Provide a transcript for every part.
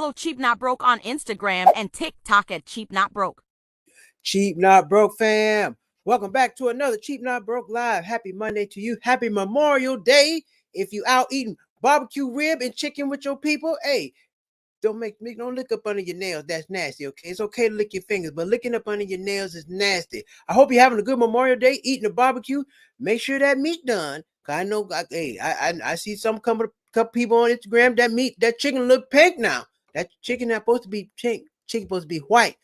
Follow Cheap Not Broke on Instagram and TikTok at Cheap Not Broke. Cheap Not Broke fam, welcome back to another Cheap Not Broke Live. Happy Monday to you. Happy Memorial Day. If you out eating barbecue rib and chicken with your people, hey, don't lick up under your nails. That's nasty, okay? It's okay to lick your fingers, but licking up under your nails is nasty. I hope you're having a good Memorial Day, eating a barbecue. Make sure that meat done. Cause I know, I see some couple people on Instagram that chicken look pink now. That chicken not supposed to be pink. Chicken supposed to be white.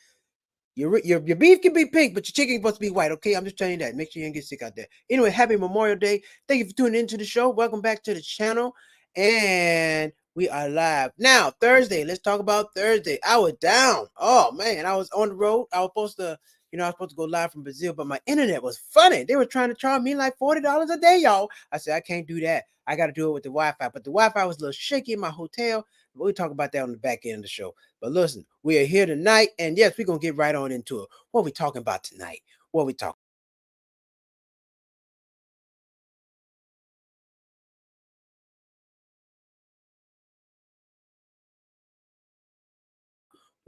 Your beef can be pink, but your chicken is supposed to be white, okay? I'm just telling you that. Make sure you don't get sick out there. Anyway, happy Memorial Day. Thank you for tuning into the show. Welcome back to the channel. And we are live. Now, Thursday. Let's talk about Thursday. I was down. Oh, man. I was on the road. I was supposed to go live from Brazil, but my internet was funny. They were trying to charge me like $40 a day, y'all. I said, I can't do that. I got to do it with the Wi-Fi. But the Wi-Fi was a little shaky in my hotel. We'll talk about that on the back end of the show. But listen, we are here tonight, and yes, we're going to get right on into it. What are we talking about tonight? We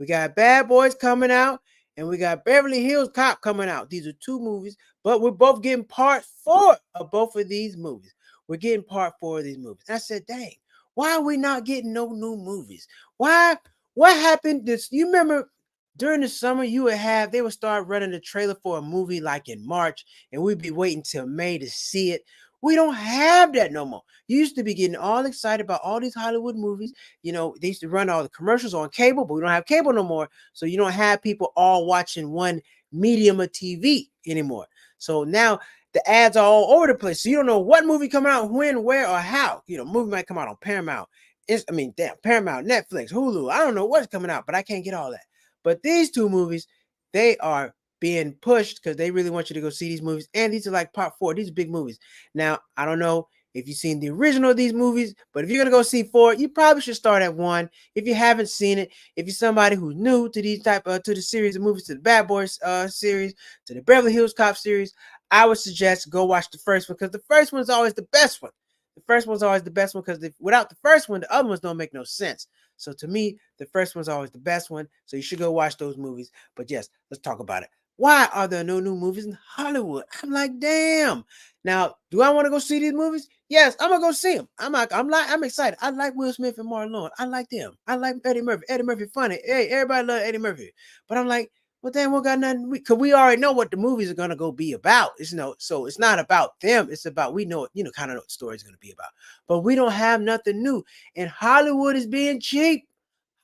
got Bad Boys coming out, and we got Beverly Hills Cop coming out. These are two movies, but we're both getting part 4 of both of these movies. We're getting part 4 of these movies. And I said, dang, why are we not getting no new movies? Why? What happened? You remember during the summer, they would start running the trailer for a movie like in March, and we'd be waiting till May to see it. We don't have that no more. You used to be getting all excited about all these Hollywood movies. You know, they used to run all the commercials on cable, but we don't have cable no more. So you don't have people all watching one medium of TV anymore. So now the ads are all over the place. So you don't know what movie coming out, when, where, or how. You know, movie might come out on Paramount. Paramount, Netflix, Hulu. I don't know what's coming out, but I can't get all that. But these two movies, they are being pushed because they really want you to go see these movies. And these are like part 4. These are big movies. Now, I don't know if you've seen the original of these movies, but if you're going to go see 4, you probably should start at 1. If you haven't seen it, if you're somebody who's new to these to the series of movies, to the Bad Boys series, to the Beverly Hills Cop series, I would suggest go watch the first one, because the first one's always the best one. The first one's always the best one, because without the first one, the other ones don't make no sense. So to me, the first one's always the best one. So you should go watch those movies. But yes, let's talk about it. Why are there no new movies in Hollywood? I'm like, damn. Now, do I want to go see these movies? Yes, I'm gonna go see them. I'm excited. I like Will Smith and Martin Lawrence. I like them. I like Eddie Murphy. Eddie Murphy funny. Hey, everybody love Eddie Murphy. But I'm like, well, damn, we got nothing. Because we already know what the movies are gonna go be about. So it's not about them. It's about, we know, kind of know what the story is gonna be about. But we don't have nothing new. And Hollywood is being cheap.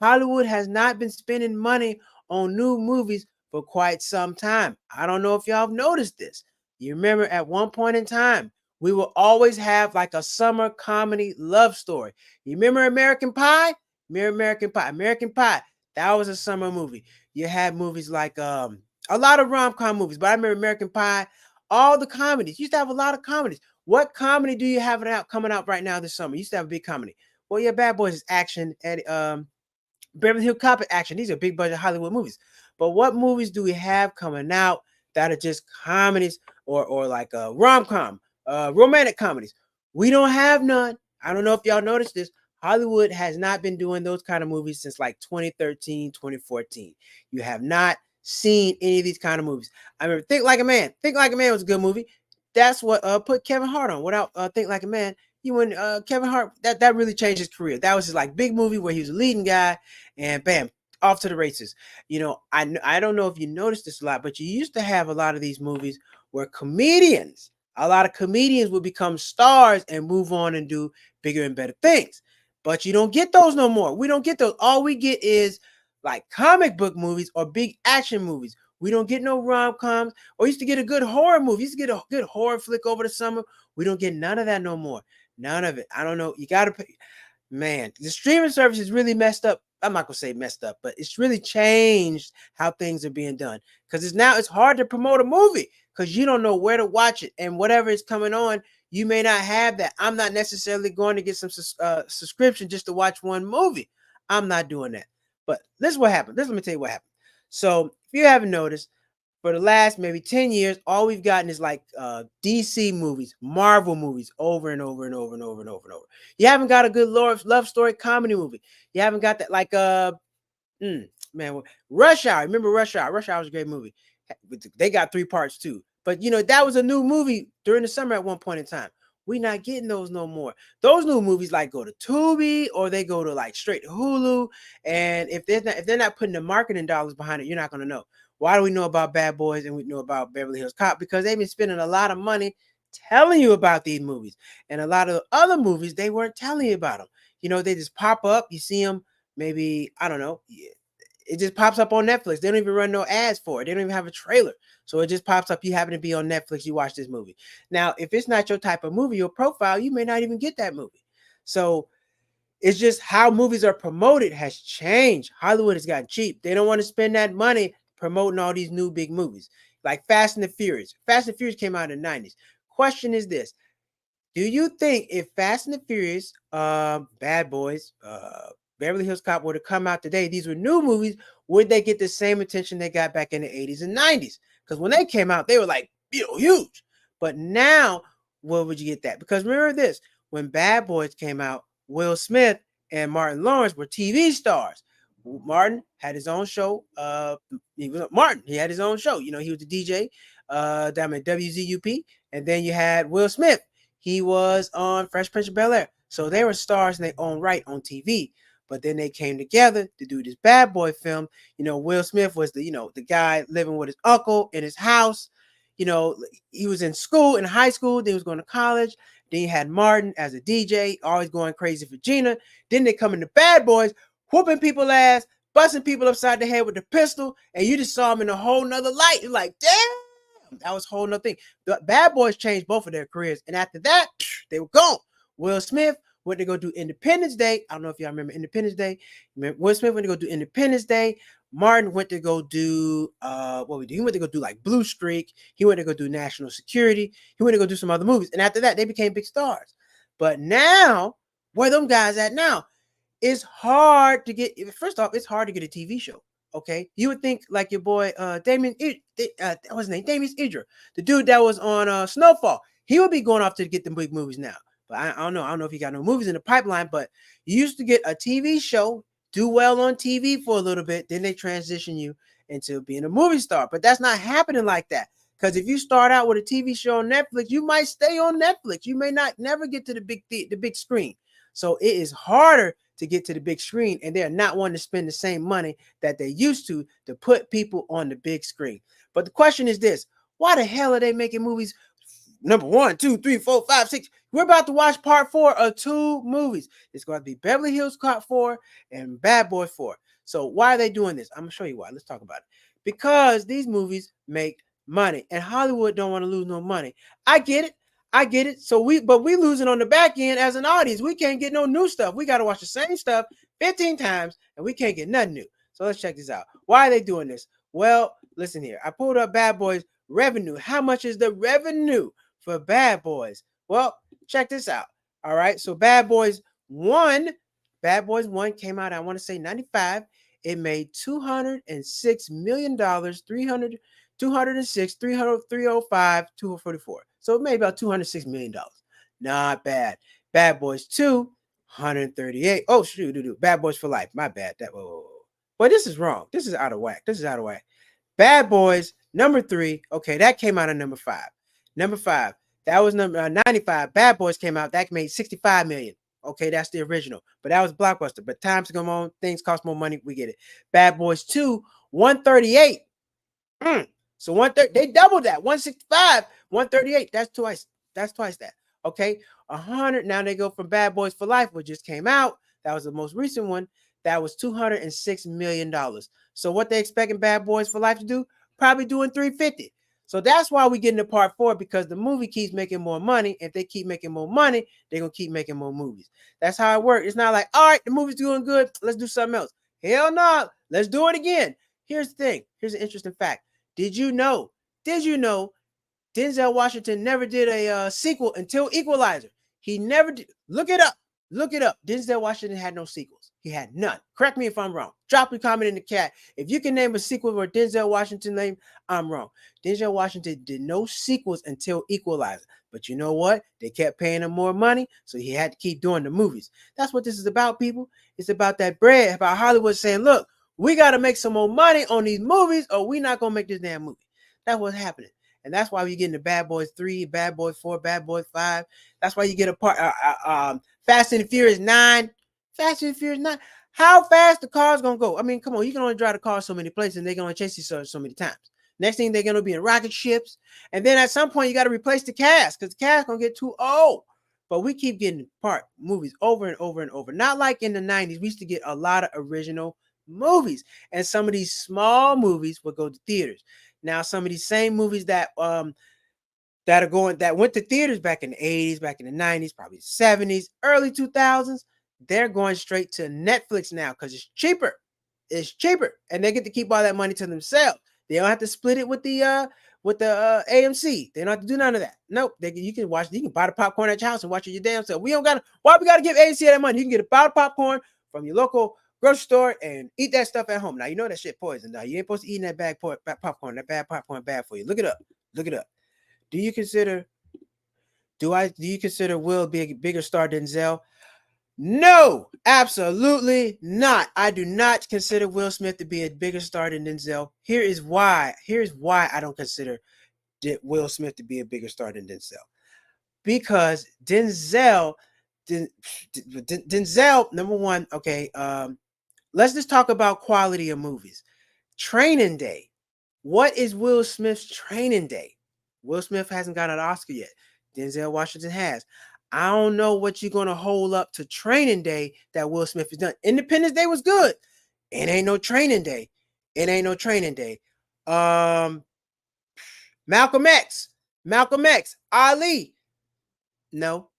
Hollywood has not been spending money on new movies for quite some time. I don't know if y'all have noticed this. You remember at one point in time, we will always have like a summer comedy love story. You remember American Pie? American Pie. That was a summer movie. You had movies like a lot of rom-com movies, but I remember American Pie. All the comedies. You used to have a lot of comedies. What comedy do you have coming out right now this summer? You used to have a big comedy. Well, yeah, Bad Boys is action. Beverly Hills Cop action. These are big budget Hollywood movies. But what movies do we have coming out that are just comedies or like a rom-com, romantic comedies? We don't have none. I don't know if y'all noticed this. Hollywood has not been doing those kind of movies since like 2013, 2014. You have not seen any of these kind of movies. I remember Think Like a Man. Think Like a Man was a good movie. That's what put Kevin Hart on. Without Think Like a Man, Kevin Hart, that really changed his career. That was his like big movie where he was a leading guy, and bam, off to the races. I don't know if you noticed this a lot, but you used to have a lot of these movies where a lot of comedians would become stars and move on and do bigger and better things. But you don't get those no more. We don't get those. All we get is like comic book movies or big action movies. We don't get no rom-coms, or used to get a good horror movie. Used to get a good horror flick over the summer. We don't get none of that no more. None of it. I don't know. You got to pay. Man, the streaming service is really messed up. I'm not going to say messed up, but it's really changed how things are being done. Because it's hard to promote a movie because you don't know where to watch it. And whatever is coming on, you may not have that. I'm not necessarily going to get some subscription just to watch one movie. I'm not doing that. But this is what happened. Let me tell you what happened. So if you haven't noticed, for the last maybe 10 years, all we've gotten is like DC movies, Marvel movies over and over and over and over and over and over. You haven't got a good love story comedy movie. You haven't got that like man, Rush Hour. Remember Rush Hour? Rush Hour was a great movie. They got 3 parts too. But you know, that was a new movie during the summer at one point in time. We're not getting those no more. Those new movies like go to Tubi or they go to like straight to Hulu. And if they're not putting the marketing dollars behind it, you're not gonna know. Why do we know about Bad Boys and we know about Beverly Hills Cop? Because they've been spending a lot of money telling you about these movies. And a lot of the other movies, they weren't telling you about them. You know, they just pop up, you see them, maybe, I don't know, it just pops up on Netflix. They don't even run no ads for it. They don't even have a trailer. So it just pops up. You happen to be on Netflix, you watch this movie. Now, if it's not your type of movie, your profile, you may not even get that movie. So it's just how movies are promoted has changed. Hollywood has gotten cheap. They don't want to spend that money promoting all these new big movies like Fast and the Furious. Fast and the Furious came out in the 90s. Question is this. Do you think if Fast and the Furious, Bad Boys, Beverly Hills Cop were to come out today, these were new movies, would they get the same attention they got back in the 80s and 90s? Because when they came out, they were like, huge. But now, where would you get that? Because remember this, when Bad Boys came out, Will Smith and Martin Lawrence were TV stars. Martin had his own show. He had his own show. You know, he was the DJ down at WZUP. And then you had Will Smith. He was on Fresh Prince of Bel-Air. So they were stars in their own right on TV. But then they came together to do this Bad Boy film. You know, Will Smith was the guy living with his uncle in his house. You know, he was in school, in high school. Then he was going to college. Then you had Martin as a DJ, always going crazy for Gina. Then they come into Bad Boys, whooping people ass, busting people upside the head with the pistol. And you just saw them in a whole nother light. You're like, damn, that was a whole nother thing. The Bad Boys changed both of their careers. And after that, they were gone. Will Smith went to go do Independence Day. I don't know if y'all remember Independence Day. Will Smith went to go do Independence Day. Martin went to go do he went to go do like Blue Streak. He went to go do National Security. He went to go do some other movies. And after that, they became big stars. But now, where them guys at now? It's hard to get, first off, it's hard to get a TV show. Okay. You would think like your boy Damian what's his name? Damian Idra, the dude that was on Snowfall. He would be going off to get the big movies now. But I don't know if you got no movies in the pipeline, but you used to get a TV show, do well on TV for a little bit, then they transition you into being a movie star. But that's not happening like that. Because if you start out with a TV show on Netflix, you might stay on Netflix. You may never get to the big screen. So it is harder to get to the big screen, and they're not wanting to spend the same money that they used to put people on the big screen. But the question is this: why the hell are they making movies? Number 1, 2, 3, 4, 5, 6. We're about to watch part 4 of 2 movies. It's going to be Beverly Hills Cop 4 and Bad Boy 4. So why are they doing this? I'm going to show you why. Let's talk about it. Because these movies make money, and Hollywood don't want to lose no money. I get it. So we losing on the back end as an audience. We can't get no new stuff. We got to watch the same stuff 15 times, and we can't get nothing new. So let's check this out. Why are they doing this? Well, listen here. I pulled up Bad Boys revenue. How much is the revenue for Bad Boys? Well, check this out. All right. So Bad Boys 1 came out, I want to say 95. It made $206 million, 206, 305, 244. So it made about $206 million. Not bad. Bad Boys 2, 138. Oh, shoot. Bad Boys for Life. My bad. But this is wrong. This is out of whack. Bad Boys, number 3. Okay, that came out at number 5. Number 5. That was number 95. Bad Boys came out. That made $65 million. Okay, that's the original. But that was Blockbuster. But times go on. Things cost more money. We get it. Bad Boys 2, 138. So 130. They doubled that. 165, 138. That's twice that. Okay, 100. Now they go from Bad Boys for Life, which just came out. That was the most recent one. That was $206 million. So what they expecting Bad Boys for Life to do? Probably doing 350. So that's why we get into part 4, because the movie keeps making more money. If they keep making more money, they're going to keep making more movies. That's how it works. It's not like, all right, the movie's doing good. Let's do something else. Hell no. Let's do it again. Here's the thing. Here's an interesting fact. Did you know Denzel Washington never did a sequel until Equalizer? He never did. Look it up. Denzel Washington had no sequels. He had none. Correct me if I'm wrong. Drop a comment in the chat. If you can name a sequel where Denzel Washington name, I'm wrong. Denzel Washington did no sequels until Equalizer. But you know what? They kept paying him more money, so he had to keep doing the movies. That's what this is about, people. It's about that bread, about Hollywood saying, look, we got to make some more money on these movies or we not going to make this damn movie. That's what's happening. And that's why we get into Bad Boys 3, Bad Boys 4, Bad Boys 5. That's why you get a part, Fast and Furious 9. Fast and Furious 9. How fast the car's going to go? I mean, come on, you can only drive the car so many places and they're going to chase you so many times. Next thing, they're going to be in rocket ships. And then at some point, you got to replace the cast because the cast going to get too old. But we keep getting part movies over and over and over. Not like in the 90s. We used to get a lot of original movies. And some of these small movies would go to theaters. Now, some of these same movies that went to theaters back in the 80s, back in the 90s, probably the 70s, early 2000s, they're going straight to Netflix now because it's cheaper. It's cheaper. And they get to keep all that money to themselves. They don't have to split it with the AMC. They don't have to do none of that. Nope. You can buy the popcorn at your house and watch it your damn self. Why we gotta give AMC that money? You can get a bottle of popcorn from your local grocery store and eat that stuff at home. Now you know that shit poison. Now you ain't supposed to eat that bad popcorn. That bad popcorn bad for you. Look it up. Look it up. Do you consider Will be a bigger star than Denzel? No, absolutely not. I do not consider Will Smith to be a bigger star than Denzel. Here's why I don't consider Will Smith to be a bigger star than Denzel. Because Denzel, number one, okay, let's just talk about quality of movies. Training Day. What is Will Smith's Training Day? Will Smith hasn't got an Oscar yet. Denzel Washington has. I don't know what you're going to hold up to Training Day that Will Smith has done. Independence Day was good. It ain't no Training Day. It ain't no Training Day. Malcolm X. Ali. No.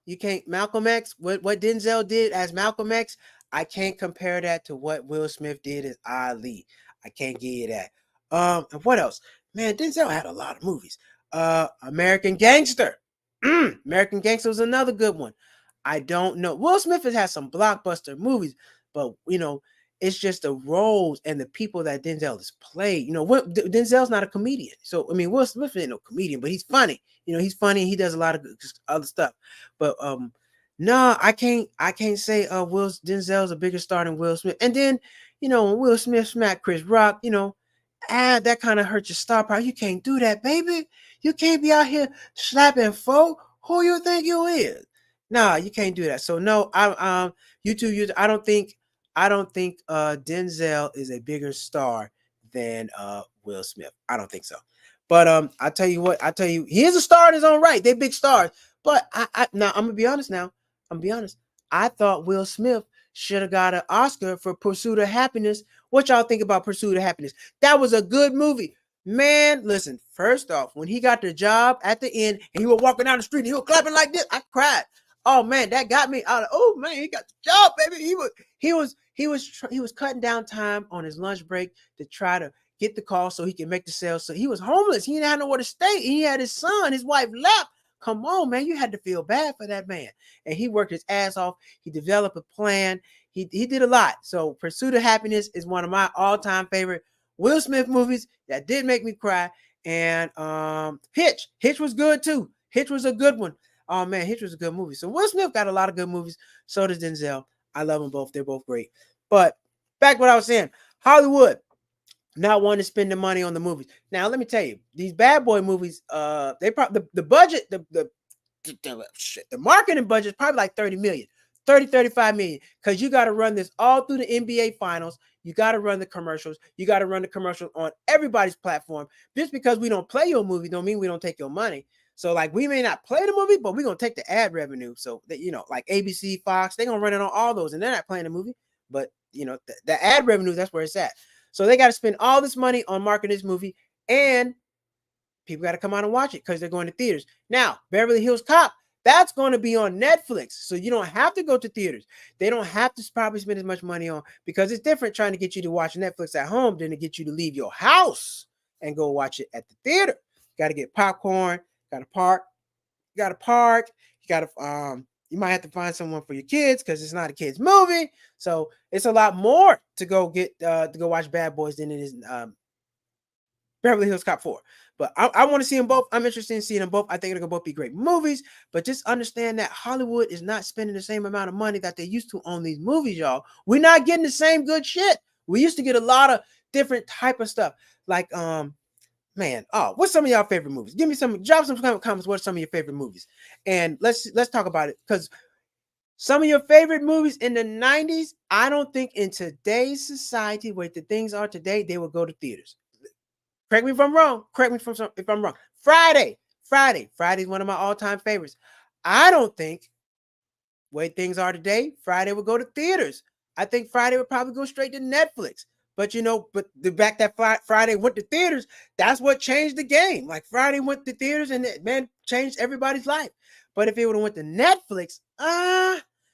You can't. Malcolm X, what Denzel did as Malcolm X, I can't compare that to what Will Smith did as Ali. I can't give you that. And what else? Man, Denzel had a lot of movies. American Gangster. American Gangster was another good one. I don't know. Will Smith has had some blockbuster movies, but it's just the roles and the people that Denzel has played. Denzel's not a comedian. So I mean, Will Smith ain't no comedian, but he's funny. He's funny. He does a lot of other stuff. But no, I can't say Denzel's a bigger star than Will Smith. And then, when Will Smith smacked Chris Rock, that kind of hurt your star power. You can't do that, baby. You can't be out here slapping folk. Who you think you is? Nah, you can't do that. So no, I don't think Denzel is a bigger star than Will Smith. I don't think so. But I tell you, he is a star in his own right. They're big stars. But now I'm gonna be honest. I thought Will Smith should have got an Oscar for Pursuit of Happiness. What y'all think about Pursuit of Happiness? That was a good movie. Man, listen, first off, when he got the job at the end and he was walking down the street and he was clapping like this, I cried. Oh man, that got me out of, oh man, he got the job, baby. He was cutting down time on his lunch break to try to get the call so he can make the sale. So he was homeless. He didn't have nowhere to stay. He had his son, his wife left. Come on, man. You had to feel bad for that man. And he worked his ass off. He developed a plan. He did a lot. So Pursuit of Happiness is one of my all-time favorite Will Smith movies that did make me cry. And Hitch was good too. Hitch was a good one. Oh man, Hitch was a good movie. So Will Smith got a lot of good movies. So does Denzel. I love them both. They're both great. But back to what I was saying, Hollywood not wanting to spend the money on the movies. Now let me tell you, these bad boy movies, they probably the budget, the marketing budget is probably like 30 million. 35 million, because you got to run this all through the NBA finals. You got to run the commercials. You got to run the commercials on everybody's platform. Just because we don't play your movie don't mean we don't take your money. So like we may not play the movie, but we're going to take the ad revenue. So that, like ABC, Fox, they're going to run it on all those, and they're not playing the movie, but the ad revenue, that's where it's at. So they got to spend all this money on marketing this movie, and people got to come out and watch it because they're going to theaters. Now, Beverly Hills Cop, that's going to be on Netflix. So you don't have to go to theaters. They don't have to probably spend as much money on, because it's different trying to get you to watch Netflix at home than to get you to leave your house and go watch it at the theater. Got to get popcorn, got to park, you got to You might have to find someone for your kids because it's not a kids movie. So it's a lot more to go watch Bad Boys than it is Beverly Hills Cop 4. But I want to see them both. I'm interested in seeing them both. I think they're going to both be great movies. But just understand that Hollywood is not spending the same amount of money that they used to on these movies, y'all. We're not getting the same good shit. We used to get a lot of different type of stuff. Like, man, what's some of y'all favorite movies? Give me drop some comments. What are some of your favorite movies? And let's talk about it, because some of your favorite movies in the 90s, I don't think in today's society, where the things are today, they will go to theaters. Correct me if I'm wrong. If I'm wrong. Friday is one of my all-time favorites. I don't think, way things are today, Friday would go to theaters. I think Friday would probably go straight to Netflix. But the fact that Friday went to theaters, that's what changed the game. Like, Friday went to theaters and it, man, changed everybody's life. But if it would have went to Netflix,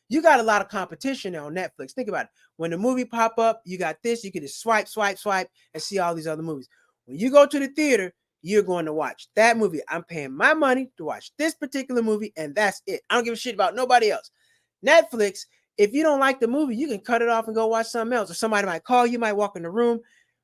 you got a lot of competition on Netflix. Think about it. When the movie pop up, you got this. You can just swipe, and see all these other movies. When you go to the theater, you're going to watch that movie. I'm paying my money to watch this particular movie, and that's it. I don't give a shit about nobody else. Netflix, if you don't like the movie, you can cut it off and go watch something else. Or somebody might call you, might walk in the room.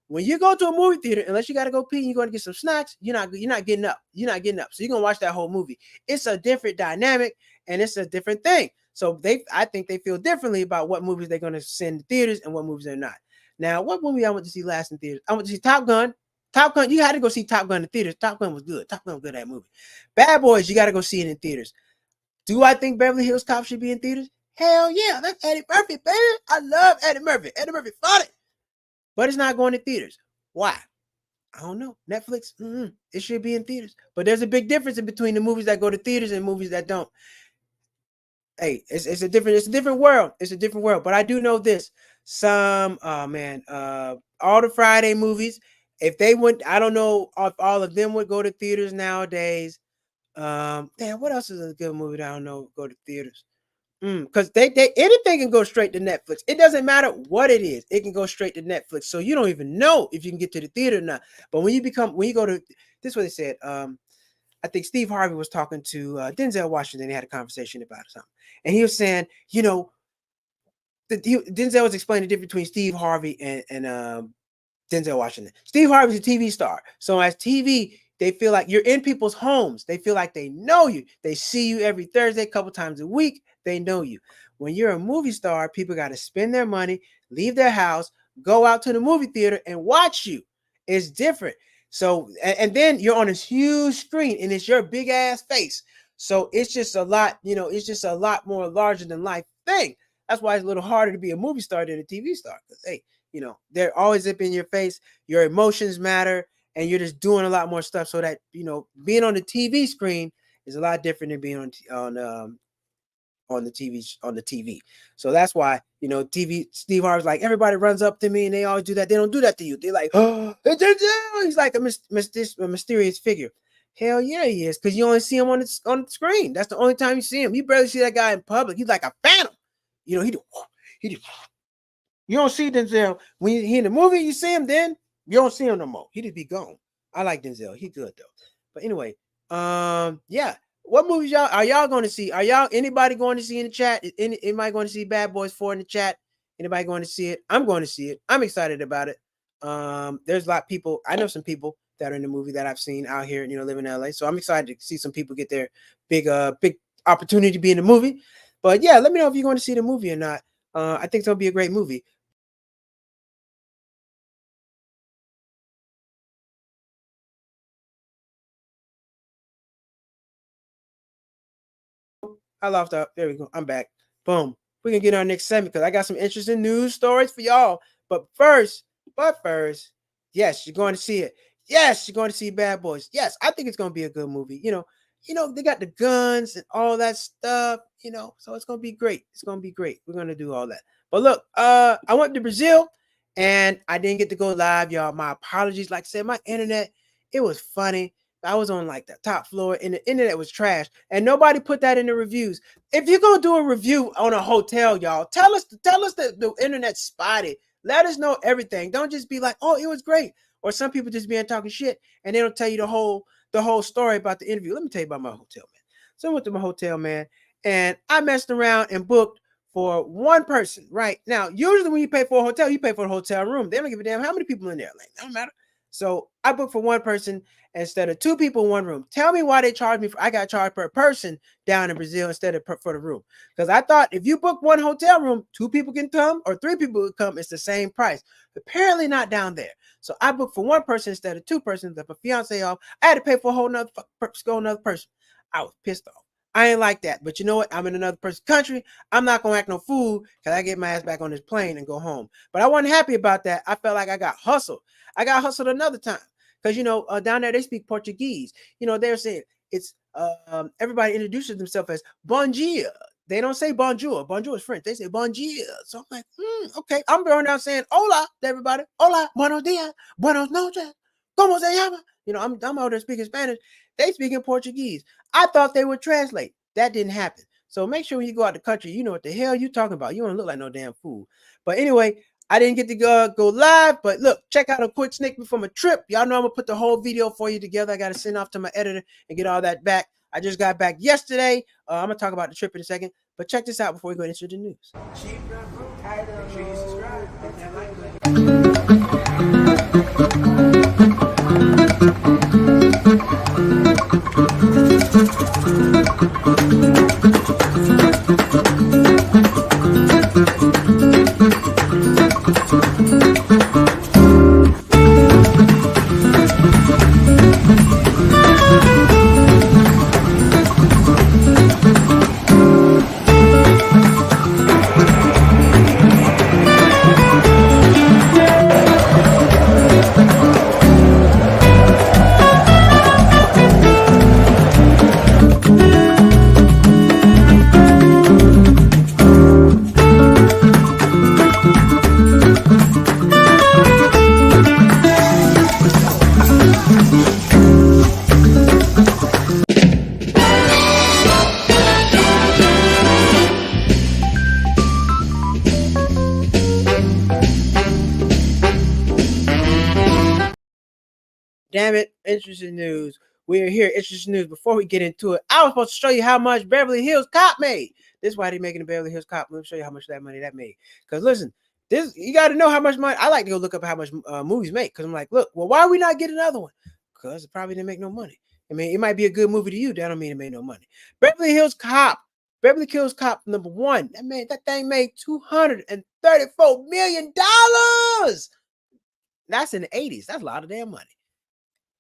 When you go to a movie theater, unless you got to go pee and you're going to get some snacks, you're not getting up. You're not getting up. So you're going to watch that whole movie. It's a different dynamic, and it's a different thing. So I think they feel differently about what movies they're going to send to theaters and what movies they're not. Now, what movie I went to see last in theaters? I went to see Top Gun. Top Gun, you had to go see Top Gun in theaters. Top Gun was good. Top Gun was good at that movie. Bad Boys, you got to go see it in theaters. Do I think Beverly Hills Cop should be in theaters? Hell yeah, that's Eddie Murphy, baby. I love Eddie Murphy. Eddie Murphy funny. But it's not going to theaters. Why? I don't know. Netflix, it should be in theaters. But there's a big difference in between the movies that go to theaters and movies that don't. Hey, it's a different world. It's a different world. But I do know this. All the Friday movies, if they went, I don't know if all of them would go to theaters nowadays. What else is a good movie that I don't know go to theaters? Because they anything can go straight to Netflix. It doesn't matter what it is, it can go straight to Netflix. So you don't even know if you can get to the theater or not. But when you go to this, is what they said. I think Steve Harvey was talking to Denzel Washington. They had a conversation about something, and he was saying, Denzel was explaining the difference between Steve Harvey and Denzel Washington. Steve Harvey's a TV star, so as TV, they feel like you're in people's homes. They feel like they know you. They see you every Thursday, a couple times a week. They know you. When you're a movie star, people got to spend their money, leave their house, go out to the movie theater and watch you. It's different. So, and then you're on this huge screen and it's your big ass face. So it's just a lot, it's just a lot more larger than life thing. That's why it's a little harder to be a movie star than a TV star. Because, hey, they're always up in your face. Your emotions matter. And you're just doing a lot more stuff, so that being on the TV screen is a lot different than being on the TV. So that's why TV. Steve Harvey's like, everybody runs up to me and they always do that. They don't do that to you. They're like, oh, he's like a mysterious figure. Hell yeah, he is, because you only see him on the screen. That's the only time you see him. You barely see that guy in public. He's like a phantom. He you don't see Denzel when he in the movie. You see him then. You don't see him no more. He just be gone. I like Denzel. He good though. But anyway, yeah. What movies are y'all going to see? Are y'all anybody going to see in the chat? Anybody going to see Bad Boys 4 in the chat? Anybody going to see it? I'm going to see it. I'm excited about it. There's a lot of people. I know some people that are in the movie that I've seen out here, live in LA. So I'm excited to see some people get their big opportunity to be in the movie. But yeah, let me know if you're going to see the movie or not. I think it's going to be a great movie. I lost up. There we go. I'm back. Boom. We can get our next segment because I got some interesting news stories for y'all. But first, yes, you're going to see it. Yes, you're going to see Bad Boys. Yes, I think it's going to be a good movie. They got the guns and all that stuff, so it's going to be great. It's going to be great. We're going to do all that. But look, I went to Brazil and I didn't get to go live, y'all. My apologies. Like I said, my internet, it was funny. I was on like the top floor and the internet was trash, and nobody put that in the reviews. If you're gonna do a review on a hotel, y'all, tell us that the internet's spotty. Let us know everything. Don't just be like, oh, it was great. Or some people just being talking shit and they don't tell you the whole story about the interview. Let me tell you about my hotel, man. So I went to my hotel, man, and I messed around and booked for one person. Right now, usually when you pay for a hotel, you pay for a hotel room. They don't give a damn how many people in there. Like, it don't matter. So I booked for one person instead of two people in one room. Tell me why they charged me. I got charged per person down in Brazil instead of for the room. Because I thought if you book one hotel room, two people can come or three people can come. It's the same price. Apparently not down there. So I booked for one person instead of two persons. If a fiance off, I had to pay for a whole another person. I was pissed off. I ain't like that. But you know what? I'm in another person's country. I'm not gonna act no fool because I get my ass back on this plane and go home. But I wasn't happy about that. I felt like I got hustled. I got hustled another time because down there they speak Portuguese. They're saying it's everybody introduces themselves as bon dia. They don't say bonjour. Bonjour is French. They say bon dia. So I'm like, okay. I'm going down saying hola to everybody. Hola, buenos dias, buenos noches, como se llama? I'm out there speaking Spanish. They speak in Portuguese. I thought they would translate. That didn't happen. So make sure when you go out the country, you know what the hell you talking about. You don't look like no damn fool. But anyway, I didn't get to go live, but look, check out a quick snippet from a trip. Y'all know I'm gonna put the whole video for you together. I got to send off to my editor and get all that back. I just got back yesterday. I'm gonna talk about the trip in a second, but check this out before we go into the news. Make sure you subscribe. Damn it, interesting news. We're here, interesting news. Before we get into it, I was supposed to show you how much Beverly Hills Cop made. This is why they're making the Beverly Hills Cop. Let me show you how much that money that made. Because listen, this you got to know how much money. I like to go look up how much movies make. Because I'm like, look, well, why are we not getting another one? Because it probably didn't make no money. I mean, it might be a good movie to you. That don't mean it made no money. Beverly Hills Cop. Beverly Hills Cop #1. That thing made $234 million. That's in the 80s. That's a lot of damn money.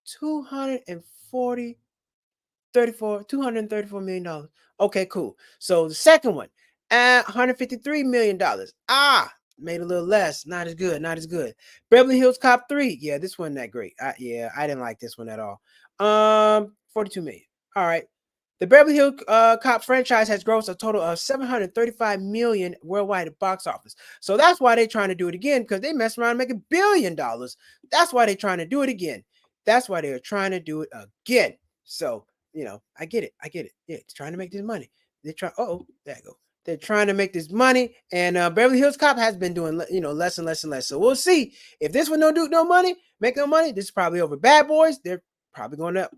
$234 million. Okay, cool. So the second one at $153 million. Made a little less. Not as good. Not as good. Beverly Hills Cop 3. Yeah, this wasn't that great. I didn't like this one at all. 42 million. All right. The Beverly Hills Cop franchise has grossed a total of $735 million worldwide at box office. So that's why they're trying to do it again, because they mess around and make $1 billion. That's why they're trying to do it again. That's why they're trying to do it again. So, I get it. Yeah, it's trying to make this money. They're trying. Oh, there you go. They're trying to make this money, and Beverly Hills Cop has been doing, less and less and less. So we'll see if this one don't do no money, make no money. This is probably over. Bad Boys, they're probably going up.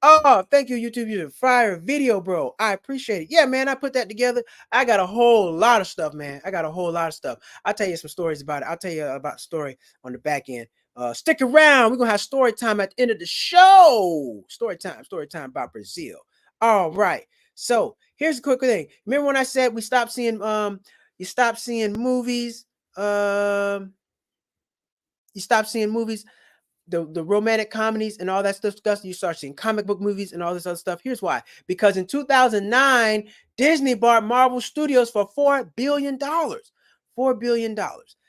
Oh, thank you, YouTube user. Fire video, bro. I appreciate it. Yeah, man, I put that together. I got a whole lot of stuff, man. I'll tell you some stories about it. I'll tell you about the story on the back end. Stick around. We're gonna have story time at the end of the show. Story time about Brazil. All right. So here's a quick thing. Remember when I said we stopped seeing you stop seeing movies, the romantic comedies and all that stuff. You start seeing comic book movies and all this other stuff. Here's why. Because in 2009, Disney bought Marvel Studios for $4 billion. $4 billion.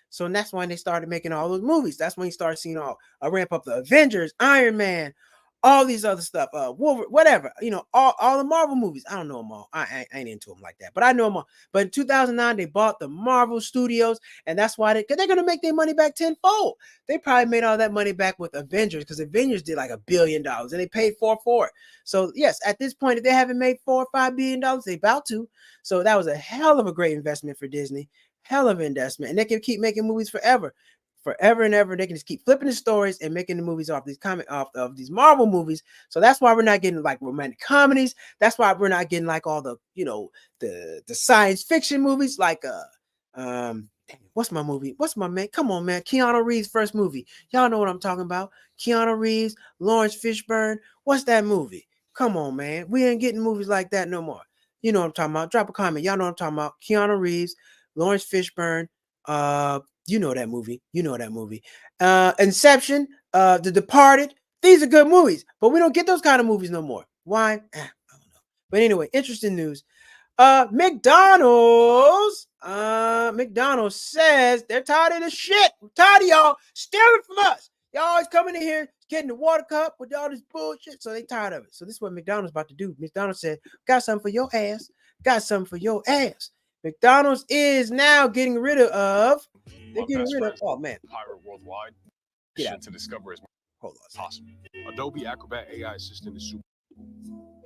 So that's when they started making all those movies. That's when you start seeing a ramp up the Avengers, Iron Man, all these other stuff, Wolverine, whatever, all the Marvel movies. I don't know them all. I ain't into them like that, but I know them all. But in 2009, they bought the Marvel Studios, and that's why they're going to make their money back tenfold. They probably made all that money back with Avengers, because Avengers did like $1 billion, and they paid for it. So yes, at this point, if they haven't made $4 or $5 billion, they about to. So that was a hell of a great investment for Disney. Hell of an investment, and they can keep making movies forever. forever and ever. They can just keep flipping the stories and making the movies off these Marvel movies. So that's why we're not getting like romantic comedies. That's why we're not getting like all the the science fiction movies like what's my movie? What's my man? Come on, man. Keanu Reeves' first movie. Y'all know what I'm talking about. Keanu Reeves, Lawrence Fishburne. What's that movie? Come on, man. We ain't getting movies like that no more. You know what I'm talking about. Drop a comment. Y'all know what I'm talking about. Keanu Reeves, Lawrence Fishburne. You know that movie. You know that movie. Inception, The Departed. These are good movies, but we don't get those kind of movies no more. Why? I don't know. But anyway, interesting news. McDonald's says they're tired of the shit. We're tired of y'all stealing from us. Y'all always coming in here getting the water cup with all this bullshit. So they tired of it. So this is what McDonald's about to do. McDonald's said, got something for your ass. Got something for your ass. McDonald's is now getting rid of. They're getting rid of. Oh man. Pirate worldwide. Get out. To discover as Hold on. possible. Adobe Acrobat AI assistant is super.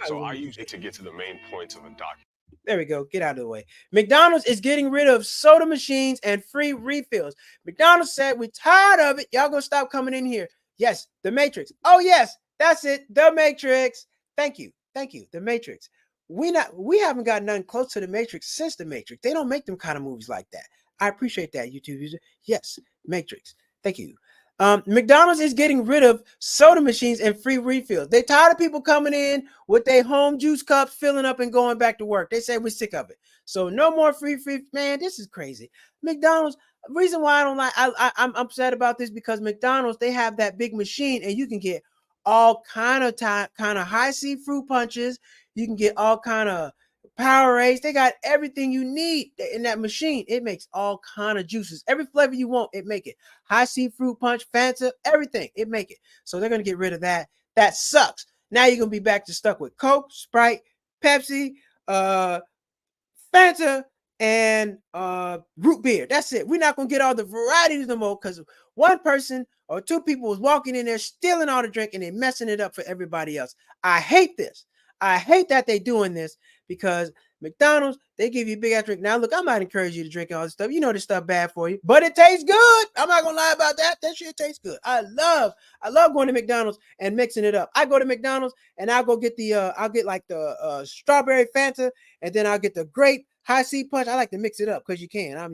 So I use it to get to the main points of a document. There we go. Get out of the way. McDonald's is getting rid of soda machines and free refills. McDonald's said, we're tired of it. Y'all gonna stop coming in here. Yes, The Matrix. Oh, yes, that's it. The Matrix. Thank you. Thank you. The Matrix. We haven't got nothing close to The Matrix since The Matrix. They don't make them kind of movies like that. I appreciate that, YouTube user. Yes, Matrix. Thank you. McDonald's is getting rid of soda machines and free refills. They tired of people coming in with their home juice cups, filling up and going back to work. They say we're sick of it. So no more free. Man, this is crazy. McDonald's. Reason why I don't like, I'm upset about this because McDonald's, they have that big machine and you can get all kind of high C fruit punches. You can get all kind of Powerades. They got everything you need in that machine. It makes all kind of juices. Every flavor you want, it make it. High C fruit punch, Fanta, everything. It make it. So they're going to get rid of that. That sucks. Now you're going to be back to stuck with Coke, Sprite, Pepsi, Fanta, and root beer. That's it. We're not going to get all the varieties no more because one person or two people was walking in there stealing all the drink and they messing it up for everybody else. I hate this. I hate that they're doing this because McDonald's, they give you a big ass drink. Now, look, I'm not encouraging you to drink all this stuff. You know this stuff bad for you, but it tastes good. I'm not gonna lie about that. That shit tastes good. I love going to McDonald's and mixing it up. I go to McDonald's and I'll go get I'll get like the strawberry Fanta, and then I'll get the grape high C punch. I like to mix it up because you can. I'm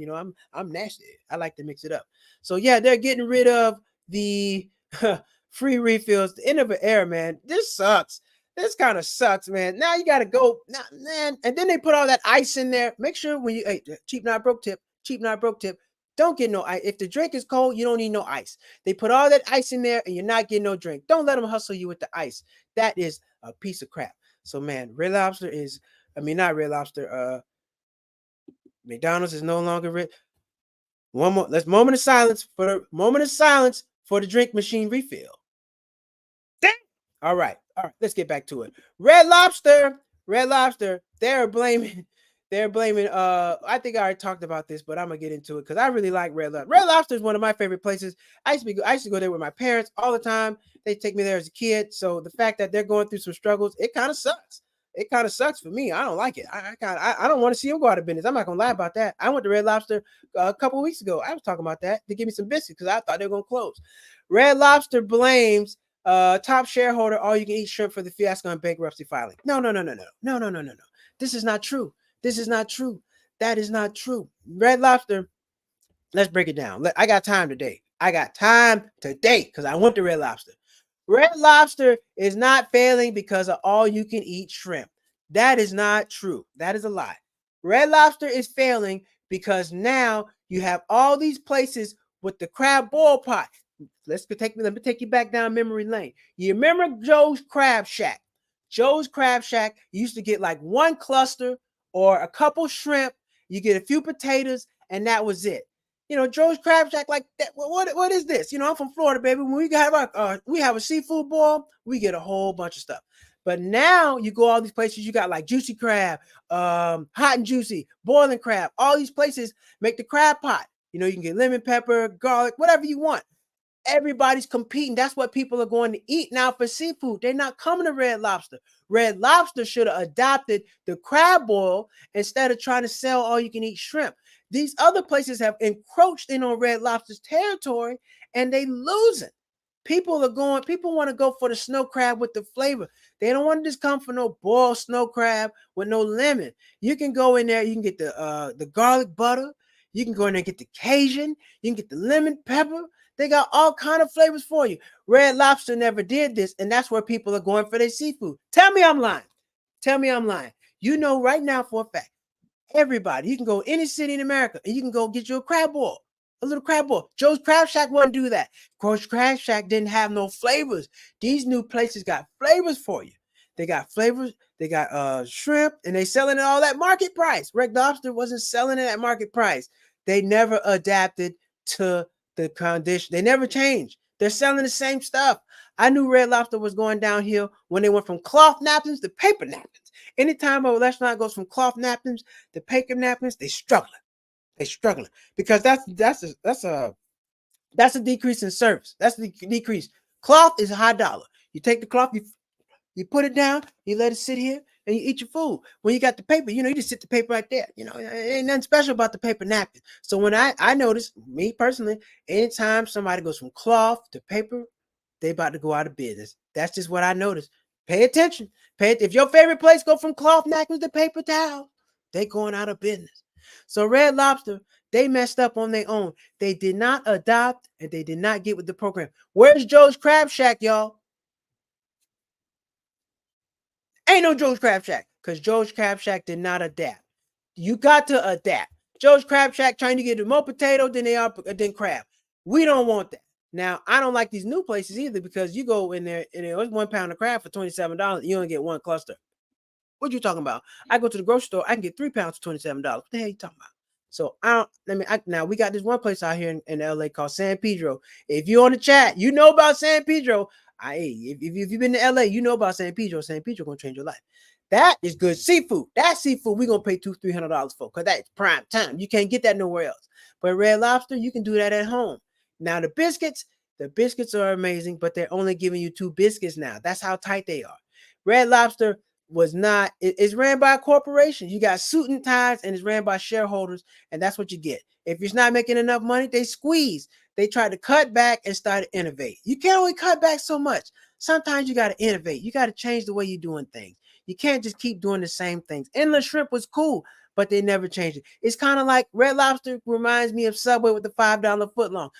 nasty. I like to mix it up. So yeah, they're getting rid of the free refills. The end of an era, man. This sucks. This kind of sucks, man. Now you got to go, man. And then they put all that ice in there. Make sure when you, cheap, not broke tip, don't get no ice. If the drink is cold, you don't need no ice. They put all that ice in there and you're not getting no drink. Don't let them hustle you with the ice. That is a piece of crap. So, man, Red Lobster is, not Red Lobster. McDonald's is no longer red. Let's moment of silence for the drink machine refill. All right, let's get back to it. Red Lobster, they're blaming, I think I already talked about this, but I'm gonna get into it because I really like Red Lobster. Red Lobster is one of my favorite places. I used to go there with my parents all the time. They take me there as a kid. So the fact that they're going through some struggles, it kind of sucks. It kind of sucks for me. I don't like it. I don't want to see them go out of business. I'm not gonna lie about that. I went to Red Lobster a couple weeks ago. I was talking about that. They give me some biscuits because I thought they were gonna close. Red Lobster blames top shareholder all you can eat shrimp for the fiasco and bankruptcy filing. No. This is not true. That is not true. Red Lobster, let's break it down. I got time today because I went to Red Lobster. Red Lobster is not failing because of all you can eat shrimp. That is not true. That is a lie. Red Lobster is failing because now you have all these places with the crab boil pot. Let me take you back down memory lane. You remember Joe's Crab Shack? Joe's Crab Shack, you used to get like one cluster or a couple shrimp. You get a few potatoes, and that was it. Joe's Crab Shack, like that. What is this? I'm from Florida, baby. When we have a seafood boil, we get a whole bunch of stuff. But now you go all these places, you got like Juicy Crab, Hot and Juicy, Boiling Crab. All these places make the crab pot. You can get lemon pepper, garlic, whatever you want. Everybody's competing. That's what people are going to eat now for seafood. They're not coming to Red Lobster. Red Lobster should have adopted the crab boil instead of trying to sell all you can eat shrimp. These other places have encroached in on Red Lobster's territory, and they losing. People want to go for the snow crab with the flavor. They don't want to just come for no boiled snow crab with no lemon. You can go in there, you can get the garlic butter, you can go in there and get the Cajun, you can get the lemon pepper. They got all kind of flavors for you. Red Lobster never did this, and that's where people are going for their seafood. Tell me I'm lying. Tell me I'm lying. You know right now for a fact, everybody, you can go any city in America and you can go get you a crab boil. A little crab boil. Joe's Crab Shack wouldn't do that. Joe's Crab Shack didn't have no flavors. These new places got flavors for you. They got flavors. They got shrimp, and they selling it all at market price. Red Lobster wasn't selling it at market price. They never adapted to the condition. They never changed. They're selling the same stuff. I knew Red Lobster was going downhill when they went from cloth napkins to paper napkins. Anytime a restaurant goes from cloth napkins to paper napkins, they struggling. They're struggling because that's a decrease in service. That's the decrease. Cloth is a high dollar. You take the cloth, you put it down, you let it sit here, and you eat your food. When you got the paper, you just sit the paper right there. Ain't nothing special about the paper napkin. So when I notice, me personally, anytime somebody goes from cloth to paper, they about to go out of business. That's just what I noticed. Pay attention. If your favorite place go from cloth napkins to paper towels, they going out of business. So Red Lobster, they messed up on their own. They did not adopt and they did not get with the program. Where's Joe's Crab Shack, y'all? Ain't no Joe's Crab Shack because Joe's Crab Shack did not adapt. You got to adapt. Joe's Crab Shack trying to get more potato than crab. We don't want that. Now, I don't like these new places either because you go in there and it's 1 pound of crab for $27. You only get one cluster. What you talking about? I go to the grocery store, I can get 3 pounds for $27. What the hell you talking about? So now we got this one place out here in LA called San Pedro. If you're on the chat, you know about San Pedro. If you've been to LA, you know about San Pedro. San Pedro gonna change your life. That is good seafood. That seafood we're gonna pay $200-300 for because that's prime time. You can't get that nowhere else. But Red Lobster, you can do that at home. Now the biscuits are amazing, but they're only giving you 2 biscuits now. That's how tight they are. Red Lobster it's ran by a corporation. You got suit and ties, and it's ran by shareholders, and that's what you get. If you're not making enough money, they squeeze. They try to cut back and start to innovate. You can't only cut back so much. Sometimes you got to innovate. You got to change the way you're doing things. You can't just keep doing the same things. Endless Shrimp was cool, but they never changed it. It's kind of like Red Lobster reminds me of Subway with the $5 footlong.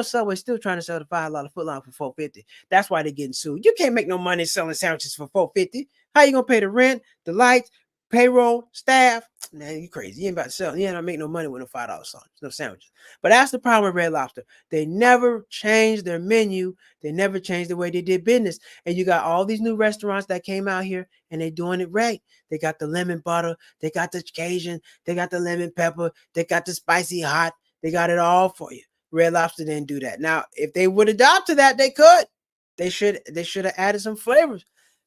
Subway's still trying to sell the $5 footlong for $4.50. That's why they're getting sued. You can't make no money selling sandwiches for $4.50. How you gonna pay the rent, the lights, payroll, staff? Man, you crazy. You ain't about to sell. You ain't gonna make no money with no $5 sandwiches. But that's the problem with Red Lobster. They never changed their menu. They never changed the way they did business. And you got all these new restaurants that came out here and they doing it right. They got the lemon butter, they got the Cajun, they got the lemon pepper, they got the spicy hot, they got it all for you. Red Lobster didn't do that. Now, if they would adopt to that, they could. They should have added some flavors.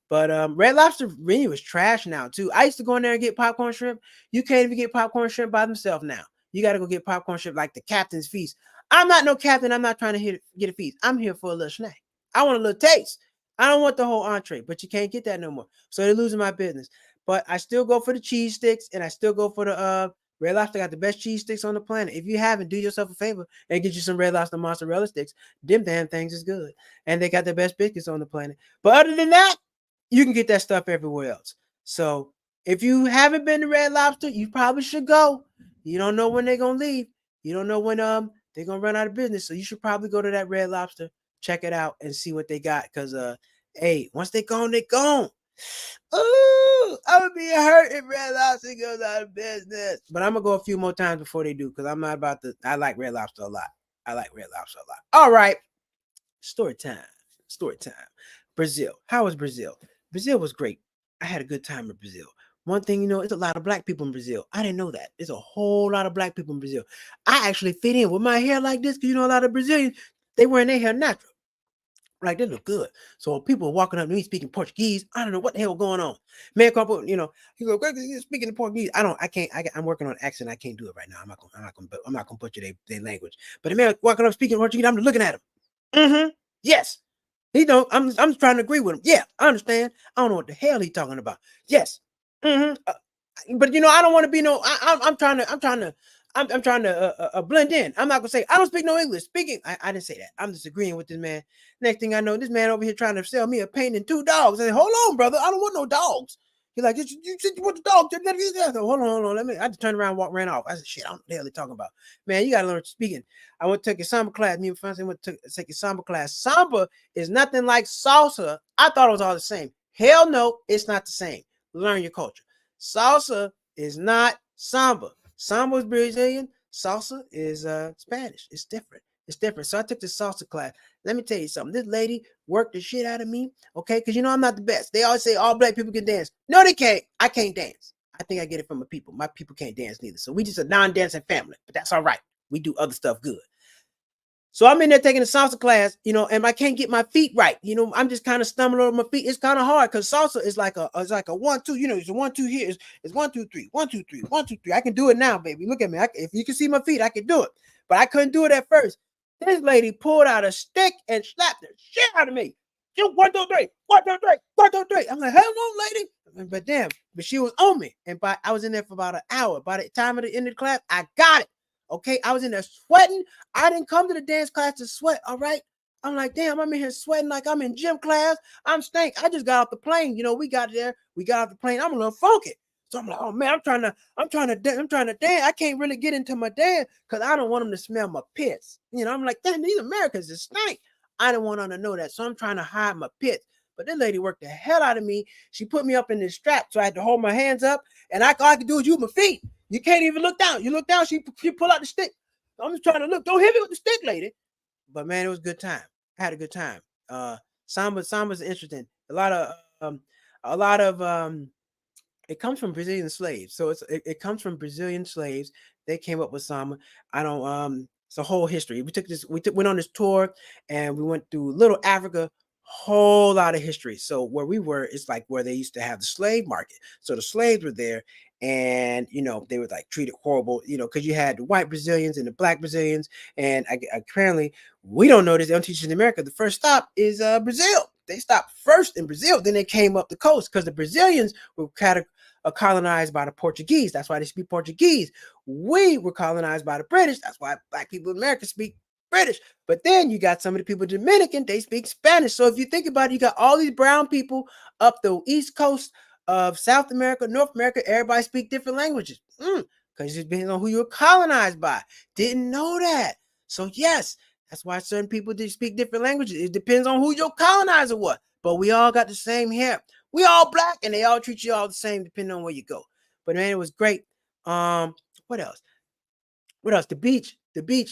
But Red Lobster menu is trash now too. I used to go in there and get popcorn shrimp. You can't even get popcorn shrimp by themselves now. You got to go get popcorn shrimp like the Captain's Feast. I'm not no captain. I'm not trying to get a feast. I'm here for a little snack. I want a little taste. I don't want the whole entree, but you can't get that no more. So they're losing my business. But I still go for the cheese sticks, and I still go for the Red Lobster. Got the best cheese sticks on the planet. If you haven't, do yourself a favor and get you some Red Lobster mozzarella sticks. Them damn things is good. And they got the best biscuits on the planet. But other than that, you can get that stuff everywhere else. So if you haven't been to Red Lobster, you probably should go. You don't know when they're going to leave. You don't know when they're going to run out of business. So you should probably go to that Red Lobster, check it out, and see what they got. Because, once they're gone, they're gone. Ooh, I would be hurt if Red Lobster goes out of business. But I'm going to go a few more times before they do because I'm not about to. I like Red Lobster a lot. All right. Story time. Brazil. How was Brazil? Brazil was great. I had a good time in Brazil. One thing, it's a lot of black people in Brazil. I didn't know that. There's a whole lot of black people in Brazil. I actually fit in with my hair like this because, a lot of Brazilians, they wearing their hair natural. Like, they look good. So people walking up to me speaking Portuguese, I don't know what the hell going on. Man, he go, speaking of Portuguese. I'm working on accent. I can't do it right now. I'm not gonna butcher their language. But the man walking up speaking Portuguese, I'm looking at him. Mm-hmm. Yes. He don't. I'm trying to agree with him. Yeah, I understand. I don't know what the hell he's talking about. Yes. Mm-hmm. But I don't want to be no. I'm trying to I'm trying to blend in. I'm not gonna say I don't speak no English. Speaking, I didn't say that. I'm just agreeing with this man. Next thing I know, this man over here trying to sell me a painting and 2 dogs. I said, hold on, brother. I don't want no dogs. He's like, you said you want the dog. Said, hold on. I just turned around, ran off. I said, shit, I don't know what the hell they talking about. Man, you gotta learn speaking. I went to take a samba class. Me and friends went to take a samba class. Samba is nothing like salsa. I thought it was all the same. Hell no, it's not the same. Learn your culture. Salsa is not samba. Samba is Brazilian. Salsa is Spanish. It's different. It's different. So I took the salsa class. Let me tell you something. This lady worked the shit out of me. Okay, because you know I'm not the best. They always say all black people can dance. No, they can't. I can't dance. I think I get it from my people. My people can't dance neither. So we just a non-dancing family. But that's all right. We do other stuff good. So I'm in there taking a salsa class, you know, and I can't get my feet right. You know, I'm just kind of stumbling over my feet. It's kind of hard because salsa is like a 1-2. You know, it's a 1-2 here. It's 1-2-3, 1-2-3, 1-2-3. I can do it now, baby. Look at me. If you can see my feet, I can do it. But I couldn't do it at first. This lady pulled out a stick and slapped the shit out of me. You 1, 2, 3, 1, 2, 3, 1, 2, 3. I'm like, hell no, lady. But damn, but she was on me. And I was in there for about an hour. By the time of the end of the class, I got it. Okay, I was in there sweating. I didn't come to the dance class to sweat, all right? I'm like, damn, I'm in here sweating like I'm in gym class. I'm stank. I just got off the plane. You know, we got off the plane. I'm a little funky. So I'm like, oh man, I'm trying to dance. I can't really get into my dance because I don't want them to smell my piss. You know, I'm like, damn, these Americans is stank. I didn't want them to know that. So I'm trying to hide my pits. But this lady worked the hell out of me. She put me up in this strap. So I had to hold my hands up. And all I could do is use my feet. You can't even look down. You look down, she pull out the stick. I'm just trying to look. Don't hit me with the stick, lady. But man, it was a good time. I had a good time. Samba's interesting. A lot of it comes from Brazilian slaves. So it comes from Brazilian slaves. They came up with samba. It's a whole history. Went on this tour and we went through Little Africa. Whole lot of history. So where we were, it's like where they used to have the slave market. So the slaves were there, and you know they were like treated horrible. You know, because you had the white Brazilians and the black Brazilians, and apparently we don't know this. They don't teach in America. The first stop is Brazil. They stopped first in Brazil, then they came up the coast because the Brazilians were colonized by the Portuguese. That's why they speak Portuguese. We were colonized by the British. That's why black people in America speak British. But then you got some of the people Dominican, they speak Spanish. So if you think about it, you got all these brown people up the east coast of South America, North America, everybody speak different languages. Because it depends on who you're colonized by. Didn't know that. So yes, that's why certain people did speak different languages. It depends on who your colonizer was. But we all got the same hair. We all black and they all treat you all the same depending on where you go. But man, it was great. What else? The beach.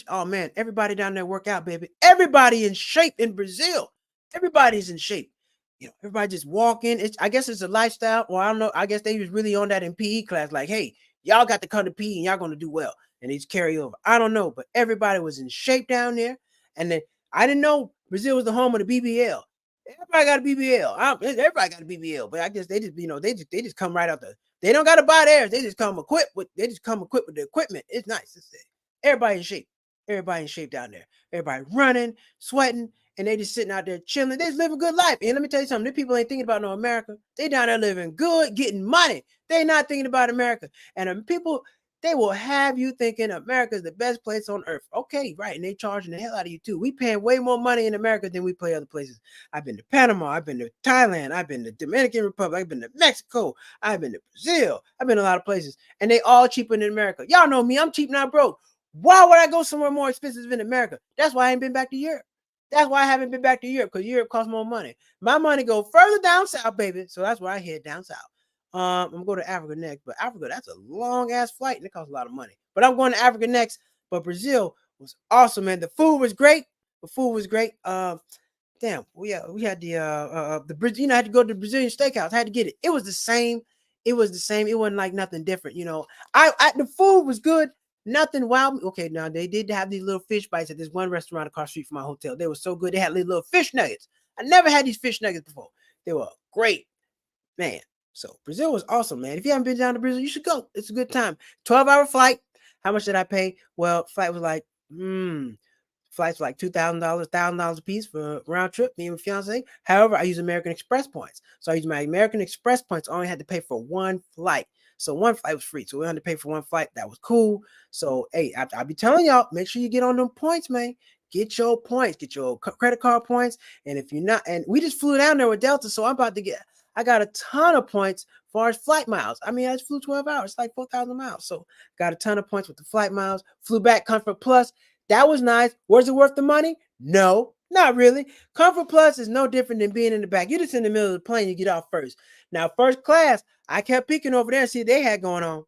Oh man, everybody down there work out, baby. Everybody in shape in Brazil. Everybody's in shape. You know, everybody just walking. I guess it's a lifestyle. Well, I don't know. I guess they was really on that in PE class. Like, hey, y'all got to come to PE and y'all gonna do well. And they just carry over. I don't know, but everybody was in shape down there. And then I didn't know Brazil was the home of the BBL. Everybody got a BBL. Everybody got a BBL, but I guess they just come right out the. They don't got to buy theirs. They just come equipped with the equipment. It's nice. Everybody in shape. Everybody in shape down there. Everybody running, sweating, and they just sitting out there chilling. They just live a good life. And let me tell you something. These people ain't thinking about no America. They down there living good, getting money. They not thinking about America. And people, they will have you thinking America is the best place on earth. Okay, right. And they charging the hell out of you too. We paying way more money in America than we pay other places. I've been to Panama. I've been to Thailand. I've been to Dominican Republic. I've been to Mexico. I've been to Brazil. I've been to a lot of places. And they all cheaper than America. Y'all know me. I'm cheap, not broke. Why would I go somewhere more expensive than America? That's why I ain't been back to Europe. That's why I haven't been back to Europe, because Europe costs more money. My money go further down south, baby. So that's why I head down south. I'm gonna go to Africa next, but Africa, that's a long ass flight and it costs a lot of money. But I'm going to Africa next. But Brazil was awesome, man. The food was great. Damn, we had the you know, I had to go to the Brazilian steakhouse. I had to get it. It was the same. It wasn't like nothing different, you know. The food was good. Nothing wowed me. Okay, now they did have these little fish bites at this one restaurant across the street from my hotel. They were so good. They had little fish nuggets. I never had these fish nuggets before. They were great, man. So Brazil was awesome, man. If you haven't been down to Brazil, you should go. It's a good time. 12-hour flight. How much did I pay? Well, flights were like $2,000, $1,000 a piece for a round trip, me and my fiance. However, I use American Express points. So I use my American Express points. I only had to pay for one flight. So one flight was free. So we had to pay for one flight. That was cool. So hey, I'll be telling y'all, make sure you get on them points, man. Get your points, get your credit card points. And if you're not, and we just flew down there with Delta, so I got a ton of points as far as flight miles. I mean, I just flew 12 hours, like 4,000 miles. So got a ton of points with the flight miles. Flew back Comfort Plus. That was nice. Was it worth the money? No, not really. Comfort Plus is no different than being in the back. You're just in the middle of the plane. You get off first. Now, first class, I kept peeking over there and see what they had going on.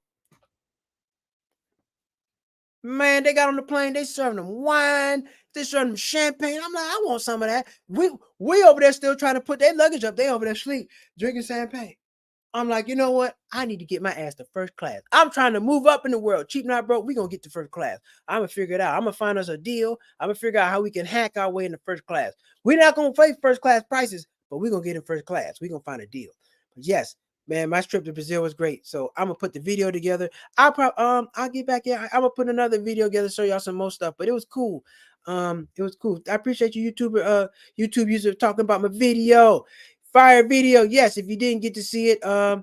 Man, they got on the plane. They serving them wine. They serving them champagne. I'm like, I want some of that. We over there still trying to put their luggage up. They over there sleep, drinking champagne. I'm like, you know what? I need to get my ass to first class. I'm trying to move up in the world. Cheap not broke. We're going to get to first class. I'm going to figure it out. I'm going to find us a deal. I'm going to figure out how we can hack our way into first class. We're not going to face first class prices, but we're going to get in first class. We're going to find a deal. But yes, man, my trip to Brazil was great. So I'm going to put the video together. I'll get back here. I'm going to put another video together to show y'all some more stuff, but it was cool. It was cool. I appreciate you, YouTube user talking about my video. Fire video. Yes, if you didn't get to see it, I'll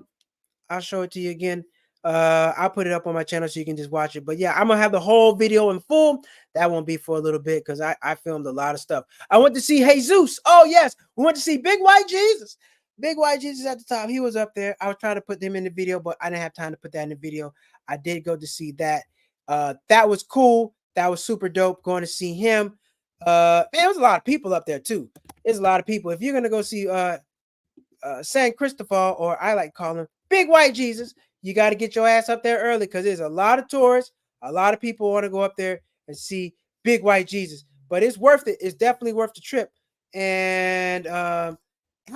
show it to you again. I'll put it up on my channel so you can just watch it. But yeah, I'm gonna have the whole video in full. That won't be for a little bit because I filmed a lot of stuff. I went to see Jesus. Oh yes, we went to see Big White Jesus. Big White Jesus at the top. He was up there. I was trying to put them in the video, but I didn't have time to put that in the video. I did go to see that. That was cool. That was super dope. Going to see him. Man, there was a lot of people up there too. There's a lot of people. If you're gonna go see San Cristobal, or I like calling him Big White Jesus, you got to get your ass up there early because there's a lot of tourists. A lot of people want to go up there and see Big White Jesus, but it's worth it. It's definitely worth the trip. And how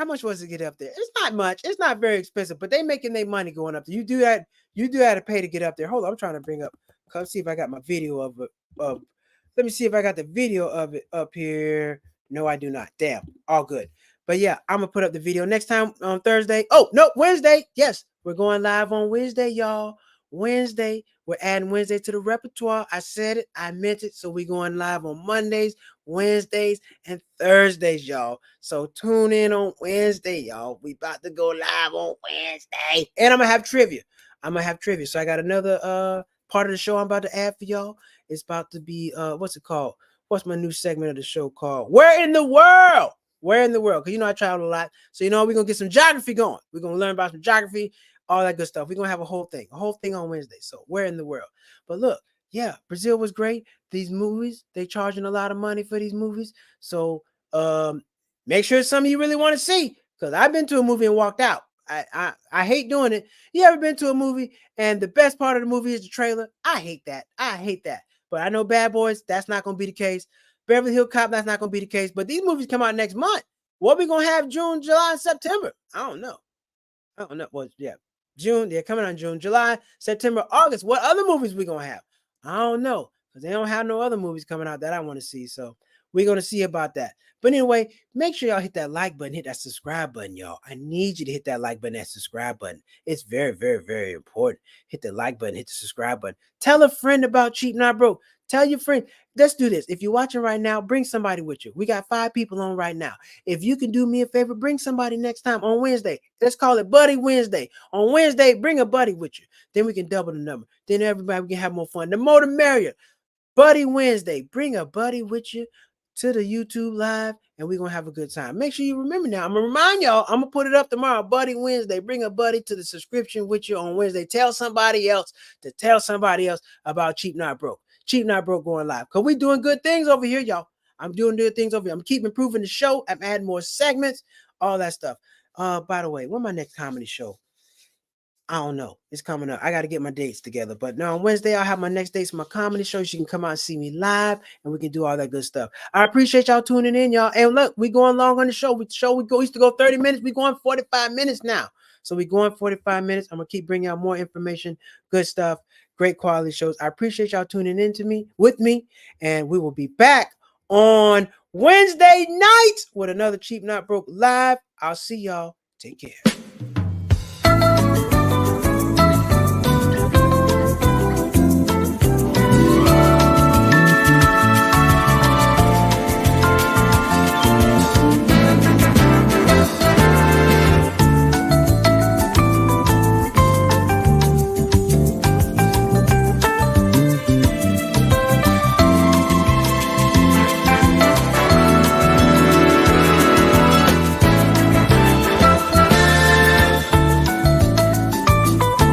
much was it to get up there? It's not much. It's not very expensive, but they making their money going up there. You do that. You do have to pay to get up there. Hold on, I'm trying to bring up. Come see if I got my video of it. Let me see if I got the video of it up here. No, I do not. Damn, all good. But yeah, I'm gonna put up the video next time on Thursday. Oh no, Wednesday. Yes, we're going live on Wednesday, y'all. Wednesday, we're adding Wednesday to the repertoire. I said it, I meant it. So we're going live on Mondays, Wednesdays, and Thursdays, y'all. So tune in on Wednesday, y'all. We about to go live on Wednesday, and I'm gonna have trivia. So I got another part of the show I'm about to add for y'all. It's about to be what's it called? What's my new segment of the show called? Where in the world? Where in the world? Because you know I travel a lot. So you know we're gonna get some geography going. We're gonna learn about some geography, all that good stuff. We're gonna have a whole thing on Wednesday. So where in the world? But look, yeah, Brazil was great. These movies, they charging a lot of money for these movies. So make sure it's something you really want to see. Because I've been to a movie and walked out. I hate doing it. You ever been to a movie and the best part of the movie is the trailer? I hate that. But I know Bad Boys, that's not gonna be the case. Beverly Hills Cop, that's not going to be the case. But these movies come out next month. What are we going to have June, July, and September? I don't know. Well, yeah. June, they're coming on June, July, September, August. What other movies we going to have? I don't know. Because they don't have no other movies coming out that I want to see. So we're going to see about that. But anyway, make sure y'all hit that like button, hit that subscribe button, y'all. I need you to hit that like button, that subscribe button. It's very, very, very important. Hit the like button, hit the subscribe button. Tell a friend about Cheap Not Broke. Tell your friend. Let's do this. If you're watching right now, bring somebody with you. We got 5 people on right now. If you can do me a favor, bring somebody next time on Wednesday. Let's call it Buddy Wednesday. On Wednesday, bring a buddy with you. Then we can double the number. Then everybody can have more fun. The more the merrier. Buddy Wednesday. Bring a buddy with you to the YouTube live, and we're going to have a good time. Make sure you remember now. I'm going to remind y'all, I'm going to put it up tomorrow, Buddy Wednesday. Bring a buddy to the subscription with you on Wednesday. Tell somebody else to tell somebody else about Cheap Not Broke. Cheap Not Broke going live. Because we're doing good things over here, y'all. I'm doing good things over here. I'm keeping improving the show. I'm adding more segments, all that stuff. By the way, when's my next comedy show? I don't know. It's coming up. I got to get my dates together. But no, on Wednesday, I'll have my next dates for my comedy show. So you can come out and see me live, and we can do all that good stuff. I appreciate y'all tuning in, y'all. And look, we going long on the show. We used to go 30 minutes. We going 45 minutes now. So we going 45 minutes. I'm going to keep bringing out more information, good stuff, great quality shows. I appreciate y'all tuning in with me. And we will be back on Wednesday night with another Cheap Not Broke live. I'll see y'all. Take care.